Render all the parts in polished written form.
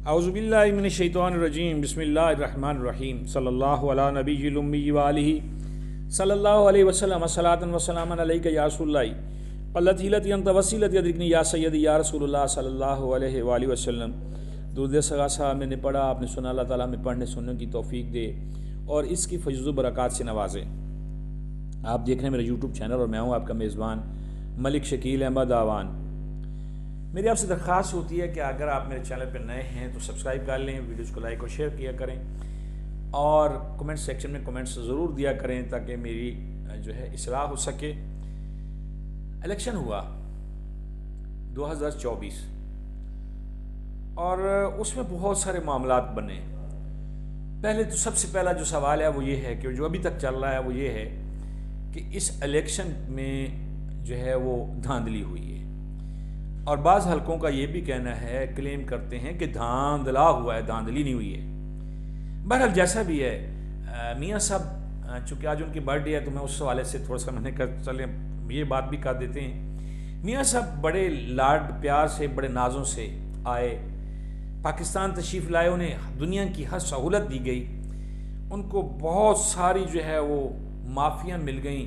औज़ुबिल्लाहि मिनश्शैतानिर्रजीम बिस्मिल्लाहिर्रहमानिर्रहीम सल्लल्लाहु अला नबिय्यिल उम्मी व आलिहि सल्लल्लाहु अलैहि वसल्लम सलातन व सलामन अलैका या रसूलल्लाह अल्लती लती अंत वसीलती अदरिकनी या सय्यदी या रसूलुल्लाह सल्लल्लाहु अलैहि व आलिहि वसल्लम। दुरूद सगा साहब मैंने पढ़ा, आपने सुना। अल्लाह ताला हमें पढ़ने सुनने की तौफीक दे और इसकी फजल बरक़ात से नवाजे। आप देख रहे हैं मेरा यूट्यूब चैनल और मैं हूँ आपका मेज़बान मलिक शकील अहमद आवान। मेरी आपसे दरख्वास्त होती है कि अगर आप मेरे चैनल पर नए हैं तो सब्सक्राइब कर लें, वीडियोस को लाइक और शेयर किया करें और कमेंट सेक्शन में कमेंट्स ज़रूर दिया करें ताकि मेरी जो है इस्लाह हो सके। इलेक्शन हुआ 2024 और उसमें बहुत सारे मामलात बने। पहले तो सबसे पहला जो सवाल है वो ये है कि जो अभी तक चल रहा है वो ये है कि इस इलेक्शन में जो है वो धांधली हुई है और बाज़ हलकों का ये भी कहना है, क्लेम करते हैं कि धांधला हुआ है, धांधली नहीं हुई है। बहरहाल जैसा भी है, मियाँ साहब चूँकि आज उनकी बर्थडे है तो मैं उस हवाले से थोड़ा सा मैंने कहा चलें ये बात भी कर देते हैं। मियाँ साहब बड़े लाड प्यार से, बड़े नाज़ों से आए, पाकिस्तान तशरीफ़ लाए, उन्हें दुनिया की हर सहूलत दी गई, उनको बहुत सारी जो है वो माफ़ियाँ मिल गई,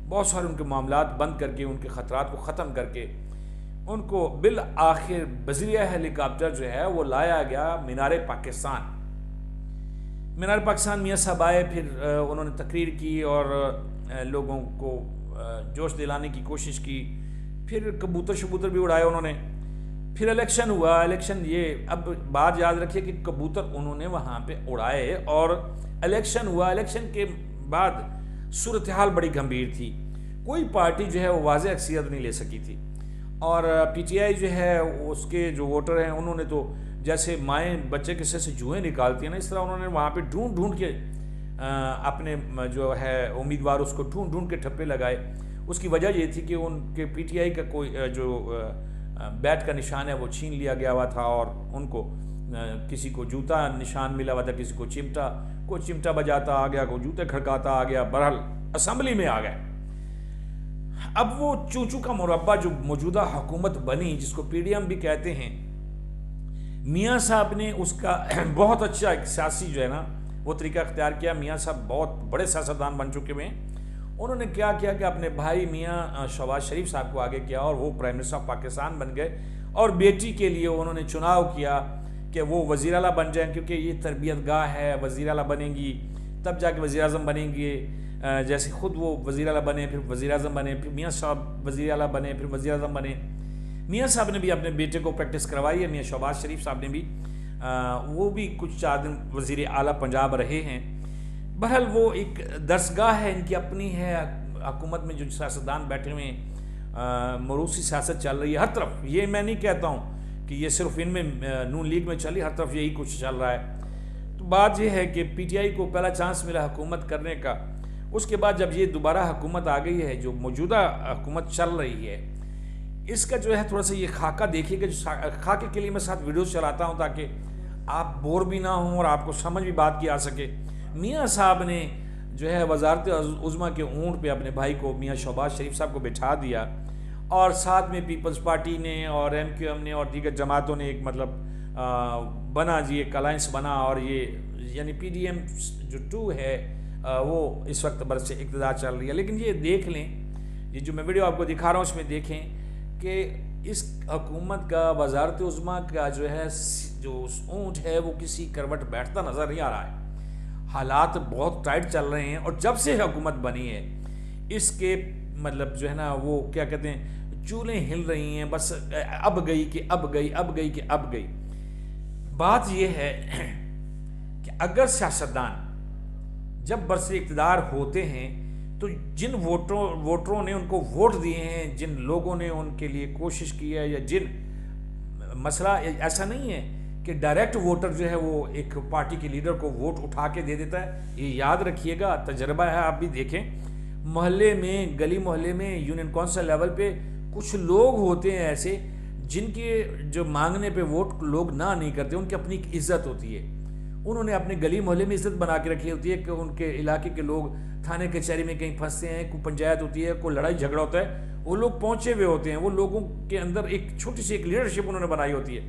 बहुत सारे उनके मामलात बंद करके, उनके ख़तरात को ख़त्म करके उनको बिल आखिर बज़रिया हेलीकॉप्टर जो है वो लाया गया मीनार पाकिस्तान। मीनार पाकिस्तान मियाँ साहब आए, फिर उन्होंने तकरीर की और लोगों को जोश दिलाने की कोशिश की, फिर कबूतर शबूतर भी उड़ाए उन्होंने। फिर इलेक्शन हुआ। इलेक्शन ये अब बात याद रखिए कि कबूतर उन्होंने वहाँ पे उड़ाए और इलेक्शन हुआ। इलेक्शन के बाद सूरत हाल बड़ी गंभीर थी, कोई पार्टी जो है वो वाज़ेह अक्सरियत नहीं ले सकी थी और पीटीआई जो है उसके जो वोटर हैं उन्होंने तो जैसे माएँ बच्चे के सिर से जुएँ निकालती हैं ना, इस तरह उन्होंने वहाँ पे ढूंढ ढूंढ के अपने जो है उम्मीदवार उसको ढूंढ ढूंढ के ठप्पे लगाए। उसकी वजह ये थी कि उनके पीटीआई का कोई जो बैट का निशान है वो छीन लिया गया हुआ था और उनको किसी को जूता निशान मिला हुआ था, किसी को चिमटा, कोई चिमटा बजाता आ गया, कोई जूते खड़काता आ गया, बहरहाल असम्बली में आ गए। अब वो चूचू का मुरब्बा जो मौजूदा हुकूमत बनी, जिसको पीडीएम भी कहते हैं, मियाँ साहब ने उसका बहुत अच्छा एक सियासी जो है ना वो तरीका अख्तियार किया। मियाँ साहब बहुत बड़े सियासतदान बन चुके हुए हैं। उन्होंने क्या किया कि अपने भाई मियाँ शहबाज शरीफ साहब को आगे किया और वो प्राइम मिनिस्टर ऑफ पाकिस्तान बन गए और बेटी के लिए उन्होंने चुनाव किया कि वो वज़ीर आला बन जाएँ, क्योंकि ये तरबियत गाह है, वज़ीर आला बनेंगी तब जाके वज़ीर आज़म बनेंगे। जैसे ख़ुद वो वज़ीर आला बने, फिर वज़ीर आज़म बने, फिर मियाँ साहब वज़ीर आला बने, फिर वज़ीर आज़म बने। मियाँ साहब ने भी अपने बेटे को प्रैक्टिस करवाई है। मियाँ शहबाज शरीफ साहब ने भी वो भी कुछ 4 दिन वज़ीर आला पंजाब रहे हैं। बहरहाल वो एक दरसगाह है, इनकी अपनी है। हुकूमत में जो सियासतदान बैठे हुए हैं, मरूसी सियासत चल रही है हर तरफ। ये मैं नहीं कहता हूँ कि ये सिर्फ इनमें नून लीग में चली, हर तरफ यही कुछ चल रहा है। तो बात यह है कि पीटीआई को पहला चांस मिला हुकूमत करने का। उसके बाद जब ये दोबारा हुकूमत आ गई है, जो मौजूदा हुकूमत चल रही है, इसका जो है थोड़ा सा ये खाका देखिएगा। जो खाके के लिए मैं साथ वीडियोस चलाता हूँ ताकि आप बोर भी ना हों और आपको समझ भी बात की आ सके। मियाँ साहब ने जो है वजारत उज़्मा के ऊँट पे अपने भाई को, मियाँ शहबाज शरीफ साहब को बिठा दिया और साथ में पीपल्स पार्टी ने और MQM ने और दीगर जमातों ने एक मतलब बना जी, एक अलायंस बना और ये यानी PDM जो 2 है वो इस वक्त बरसे इक़्तिदार चल रही है। लेकिन ये देख लें, ये जो मैं वीडियो आपको दिखा रहा हूँ इसमें देखें कि इस हुकूमत का वजारत उज़्मा का जो है जो ऊँट है वो किसी करवट बैठता नज़र नहीं आ रहा है। हालात बहुत टाइट चल रहे हैं और जब से हुकूमत बनी है इसके मतलब जो है ना वो क्या कहते हैं, चूलें हिल रही हैं, बस अब गई कि अब गई, अब गई कि अब गई। बात यह है कि अगर सियासतदान जब बरसे इक़्तिदार होते हैं तो जिन वोटरों ने उनको वोट दिए हैं, जिन लोगों ने उनके लिए कोशिश की है, या जिन मसला ऐसा नहीं है कि डायरेक्ट वोटर जो है वो एक पार्टी के लीडर को वोट उठा के दे देता है। ये याद रखिएगा, तजर्बा है, आप भी देखें। मोहल्ले में, गली मोहल्ले में, यूनियन कौंसिल लेवल पे कुछ लोग होते हैं ऐसे जिनके जो मांगने पे वोट लोग ना नहीं करते, उनकी अपनी एक इज़्ज़त होती है। उन्होंने अपने गली मोहल्ले में इज़्ज़त बना के रखी होती है कि उनके इलाके के लोग थाने कचहरी में कहीं फंसते हैं, कोई पंचायत होती है, कोई लड़ाई झगड़ा होता है, वो लोग पहुँचे हुए होते हैं। वो लोगों के अंदर एक छोटी सी एक लीडरशिप उन्होंने बनाई होती है।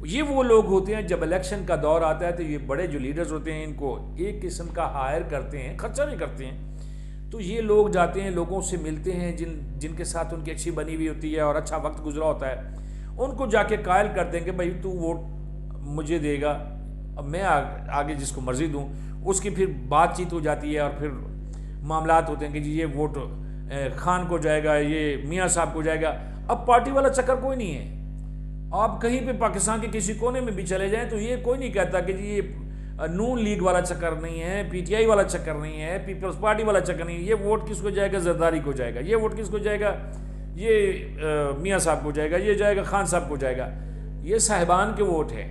ये वो लोग होते हैं, जब इलेक्शन का दौर आता है तो ये बड़े जो लीडर्स होते हैं इनको एक किस्म का हायर करते हैं, खर्चा भी करते हैं। तो ये लोग जाते हैं, लोगों से मिलते हैं जिनके साथ उनकी अच्छी बनी हुई होती है और अच्छा वक्त गुजरा होता है, उनको जाके कायल कर देंगे भाई तू वोट मुझे देगा, अब मैं आगे जिसको मर्जी दूं। उसकी फिर बातचीत हो जाती है और फिर मामलात होते हैं कि जी ये वोट खान को जाएगा, ये मियाँ साहब को जाएगा। अब पार्टी वाला चक्कर कोई नहीं है। आप कहीं पे पाकिस्तान के किसी कोने में भी चले जाएं तो ये कोई नहीं कहता कि जी ये नून लीग वाला चक्कर नहीं है, पीटीआई वाला चक्कर नहीं है, पीपल्स पार्टी वाला चक्कर नहीं है। ये वोट किसको जाएगा? जरदारी को जाएगा। ये वोट किसको जाएगा? ये मियाँ साहब को जाएगा, ये जाएगा खान साहब को जाएगा। ये साहिबान के वोट है,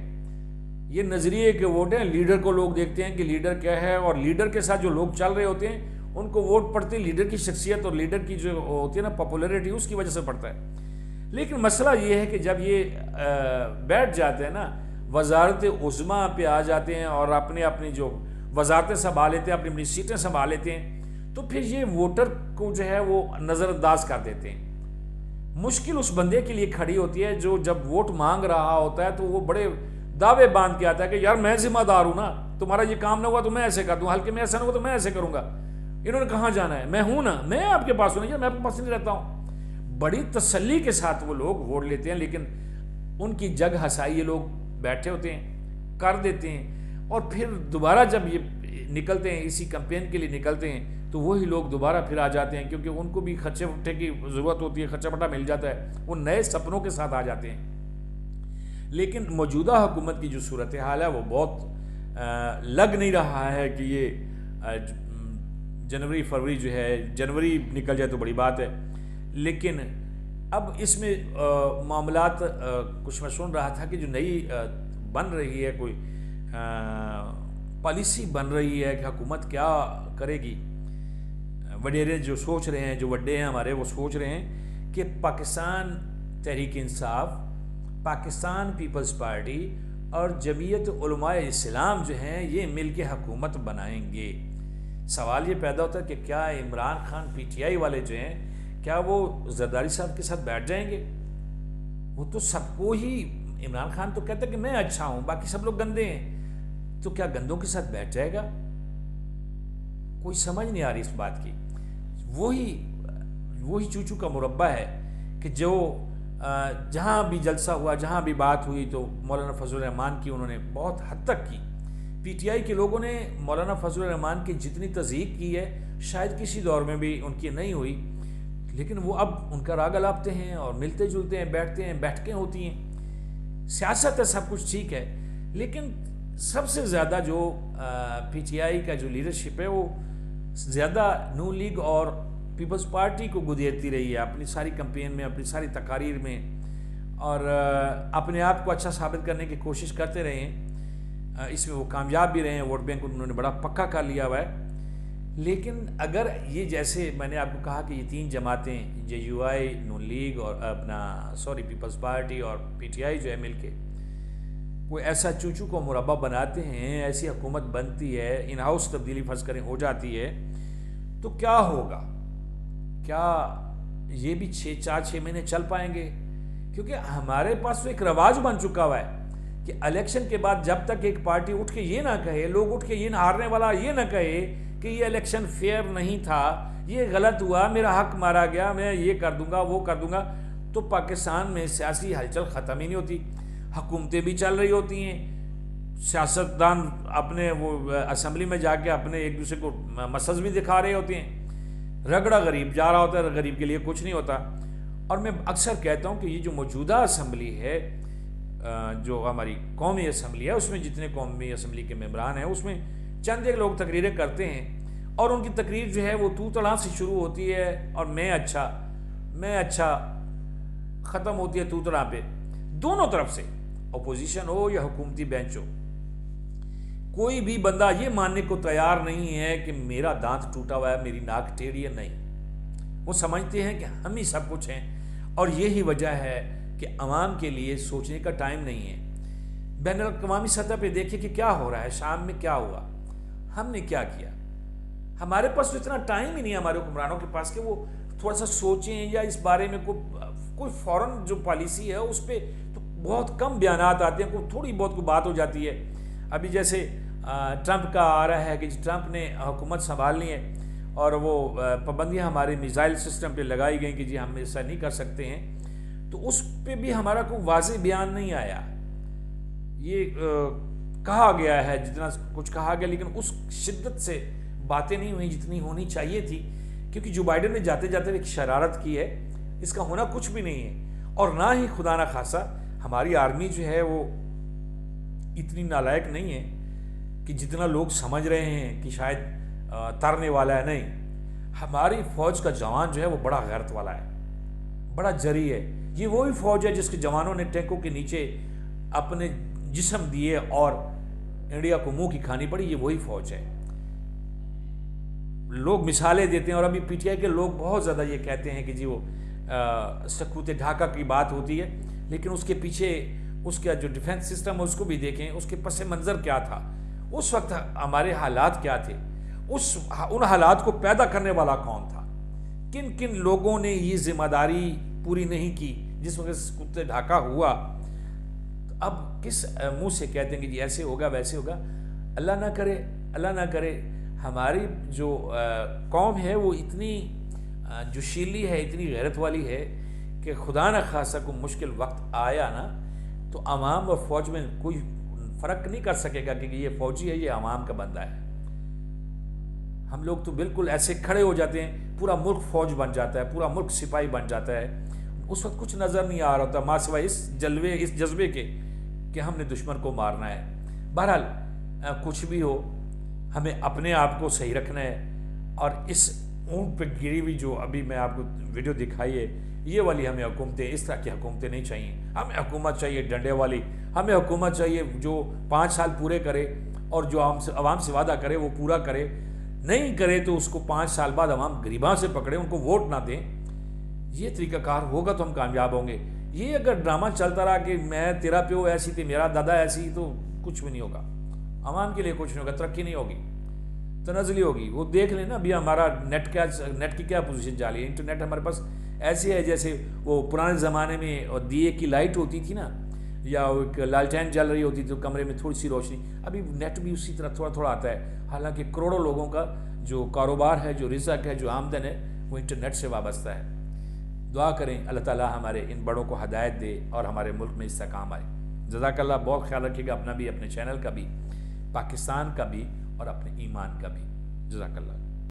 ये नज़रिए के वोट हैं। लीडर को लोग देखते हैं कि लीडर क्या है, और लीडर के साथ जो लोग चल रहे होते हैं उनको वोट पड़ते लीडर की शख्सियत और लीडर की जो होती है ना पॉपुलैरिटी, उसकी वजह से पड़ता है। लेकिन मसला ये है कि जब ये बैठ जाते हैं ना, वजारत उज़्मा पे आ जाते हैं और अपने अपनी जो वजारतें संभाल लेते हैं, अपनी अपनी सीटें संभाल लेते हैं, तो फिर ये वोटर को जो है वो नज़रअंदाज कर देते हैं। मुश्किल उस बंदे के लिए खड़ी होती है जो जब वोट मांग रहा होता है तो वो बड़े दावे बांध के आता है कि यार मैं जिम्मेदार हूं ना, तुम्हारा ये काम ना हुआ तो मैं ऐसे कर दूं, हल्के में ऐसा ना हुआ तो मैं ऐसे करूंगा, इन्होंने कहाँ जाना है, मैं हूं ना, मैं आपके पास हूं ना, यार मैं आपके पास नहीं रहता हूं। बड़ी तसल्ली के साथ वो लोग वोट लेते हैं, लेकिन उनकी जग हसाई ये लोग बैठे होते हैं, कर देते हैं, और फिर दोबारा जब ये निकलते हैं, इसी कैंपेन के लिए निकलते हैं, तो वही लोग दोबारा फिर आ जाते हैं, क्योंकि उनको भी खर्चे फट्टे की ज़रूरत होती है, खर्चा पट्टा मिल जाता है, वो नए सपनों के साथ आ जाते हैं। लेकिन मौजूदा हुकूमत की जो सूरत हाल है वो बहुत लग नहीं रहा है कि ये जनवरी फरवरी जो है, जनवरी निकल जाए तो बड़ी बात है, लेकिन अब इसमें मामलात कुछ मैं सुन रहा था कि जो नई बन रही है, कोई पॉलिसी बन रही है कि हुकूमत क्या करेगी। वडेरे जो सोच रहे हैं, जो वड्डे हैं हमारे, वो सोच रहे हैं कि पाकिस्तान तहरीक इंसाफ, पाकिस्तान पीपल्स पार्टी और जमीयत उलमाए इस्लाम जो हैं ये मिल के हुकूमत बनाएंगे। सवाल ये पैदा होता है कि क्या इमरान खान पीटीआई वाले जो हैं क्या वो जरदारी साहब के साथ बैठ जाएंगे? वो तो सबको ही, इमरान खान तो कहता है कि मैं अच्छा हूं, बाकी सब लोग गंदे हैं, तो क्या गंदों के साथ बैठ जाएगा? कोई समझ नहीं आ रही इस बात की। वही चूचू का मुरब्बा है कि जो जहां भी जलसा हुआ, जहां भी बात हुई, तो मौलाना फजलुर रहमान की उन्होंने बहुत हद तक की। पीटीआई के लोगों ने मौलाना फजलुर रहमान की जितनी तज़ीक की है शायद किसी दौर में भी उनकी नहीं हुई, लेकिन वो अब उनका राग अलापते हैं और मिलते जुलते हैं, बैठते हैं, बैठकें होती हैं। सियासत है, सब कुछ ठीक है, लेकिन सबसे ज़्यादा जो पीटीआई का जो लीडरशिप है वो ज़्यादा नून लीग और पीपल्स पार्टी को गुदेरती रही है अपनी सारी कैंपेन में, अपनी सारी तकारीर में, और अपने आप को अच्छा साबित करने की कोशिश करते रहे हैं। इसमें वो कामयाब भी रहे हैं, वोट बैंक उन्होंने बड़ा पक्का कर लिया हुआ है। लेकिन अगर ये, जैसे मैंने आपको कहा कि ये तीन जमातें, JUI, नून लीग और पीपल्स पार्टी और पीटीआई जो है मिलके कोई ऐसा चूचू को मुरब्बा बनाते हैं, ऐसी हुकूमत बनती है, इन हाउस तब्दीली फर्ज करें हो जाती है, तो क्या होगा? क्या ये भी 6 महीने चल पाएंगे? क्योंकि हमारे पास तो एक रवाज बन चुका हुआ है कि इलेक्शन के बाद जब तक एक पार्टी उठ के ये ना कहे, लोग उठ के ये हारने वाला ये ना कहे कि ये इलेक्शन फेयर नहीं था, ये गलत हुआ, मेरा हक मारा गया, मैं ये कर दूंगा, वो कर दूंगा, तो पाकिस्तान में सियासी हलचल ख़त्म ही नहीं होती। हुकूमतें भी चल रही होती हैं, सियासतदान अपने वो असम्बली में जाके अपने एक दूसरे को मसज भी दिखा रहे होते हैं, रगड़ा गरीब जा रहा होता है, गरीब के लिए कुछ नहीं होता। और मैं अक्सर कहता हूँ कि ये जो मौजूदा असम्बली है, जो हमारी कौमी असम्बली है, उसमें जितने कौमी असम्बली के मेम्बरान हैं, उसमें चंद एक लोग तकरीरें करते हैं और उनकी तकरीर जो है वो तू तड़ा से शुरू होती है और मैं अच्छा ख़त्म होती है तू तड़ा पे। दोनों तरफ से, अपोजिशन हो या हुकूमती बेंच हो, कोई भी बंदा ये मानने को तैयार नहीं है कि मेरा दांत टूटा हुआ है, मेरी नाक टेढ़ी है, नहीं। वो समझते हैं कि हम ही सब कुछ हैं, और यही वजह है कि अवाम के लिए सोचने का टाइम नहीं है। बैनुल-अक़वामी सतह पे देखिए कि क्या हो रहा है, शाम में क्या हुआ, हमने क्या किया। हमारे पास तो इतना टाइम ही नहीं है हमारे हुक्मरानों के पास कि वो थोड़ा सा सोचें या इस बारे में कोई फ़ौरन जो पॉलिसी है उस पर तो बहुत कम बयानात आते हैं, थोड़ी बहुत कोई बात हो जाती है। अभी जैसे ट्रंप का आ रहा है कि ट्रंप ने हुकूमत संभालनी है और वो पाबंदियाँ हमारे मिसाइल सिस्टम पे लगाई गई कि जी हम ऐसा नहीं कर सकते हैं, तो उस पे भी हमारा कोई वाज़ेह बयान नहीं आया। ये कहा गया है जितना कुछ कहा गया, लेकिन उस शिद्दत से बातें नहीं हुई जितनी होनी चाहिए थी, क्योंकि जो बाइडेन ने जाते जाते एक शरारत की है, इसका होना कुछ भी नहीं है। और ना ही खुदा ना खासा हमारी आर्मी जो है वो इतनी नालायक नहीं है कि जितना लोग समझ रहे हैं कि शायद तरने वाला है। नहीं, हमारी फौज का जवान जो है वो बड़ा गैरत वाला है, बड़ा जरी है। ये वही फौज है जिसके जवानों ने टैंकों के नीचे अपने जिस्म दिए और इंडिया को मुंह की खानी पड़ी। ये वही फौज है। लोग मिसालें देते हैं और अभी पीटीआई के लोग बहुत ज़्यादा ये कहते हैं कि जी वो सकूत ढाका की बात होती है, लेकिन उसके पीछे उसका जो डिफेंस सिस्टम है उसको भी देखें, उसके पस मंज़र क्या था, उस वक्त हमारे हालात क्या थे, उन हालात को पैदा करने वाला कौन था, किन किन लोगों ने ये जिम्मेदारी पूरी नहीं की जिस वक्त सकूत ढाका हुआ। तो अब किस मुंह से कहते हैं कि जी ऐसे होगा वैसे होगा। अल्लाह ना करे, अल्लाह ना करे हमारी जो कौम है वो इतनी जोशीली है, इतनी गैरत वाली है कि खुदा न खासा को मुश्किल वक्त आया ना तो अवाम और फौज में कोई फ़र्क नहीं कर सकेगा कि ये फौजी है, ये अवाम का बंदा है। हम लोग तो बिल्कुल ऐसे खड़े हो जाते हैं, पूरा मुल्क फौज बन जाता है, पूरा मुल्क सिपाही बन जाता है। उस वक्त कुछ नज़र नहीं आ रहा होता माँ सिवाय इस जज्बे के कि हमने दुश्मन को मारना है। बहरहाल कुछ भी हो, हमें अपने आप को सही रखना है। और इस ऊँट पे गिरी हुई जो अभी मैं आपको वीडियो दिखाई है, ये वाली हमें हुकूमतें, इस तरह की हुकूमतें नहीं चाहिए। हमें हुकूमत चाहिए डंडे वाली, हमें हुकूमत चाहिए जो 5 साल पूरे करे और जो आवाम से वादा करे वो पूरा करे। नहीं करे तो उसको 5 साल बाद आवाम गरीबां से पकड़े, उनको वोट ना दें। ये तरीक़ाकार होगा तो हम कामयाब होंगे। ये अगर ड्रामा चलता रहा कि मैं तेरा प्यो ऐसी थी, मेरा दादा ऐसी, तो कुछ भी नहीं होगा, आवाम के लिए कुछ नहीं होगा, तरक्की नहीं होगी, तनज़ली होगी। वो देख लेना अभी हमारा नेट की क्या पोजीशन जा रही है। इंटरनेट हमारे पास ऐसे है जैसे वो पुराने ज़माने में दिए की लाइट होती थी ना, या एक लालटेन जल रही होती थी तो कमरे में थोड़ी सी रोशनी, अभी नेट भी उसी तरह थोड़ा थोड़ा आता है। हालांकि करोड़ों लोगों का जो कारोबार है, जो रिज़्क़ है, जो आमदन है, वो इंटरनेट से वाबस्ता है। दुआ करें अल्लाह ताला हमारे इन बड़ों को हदायत दे और हमारे मुल्क में इस्तेकाम आए। जज़ाकल्लाह। बहुत ख्याल रखिएगा अपना भी, अपने चैनल का भी, पाकिस्तान का भी और अपने ईमान का भी। जज़ाकल्लाह।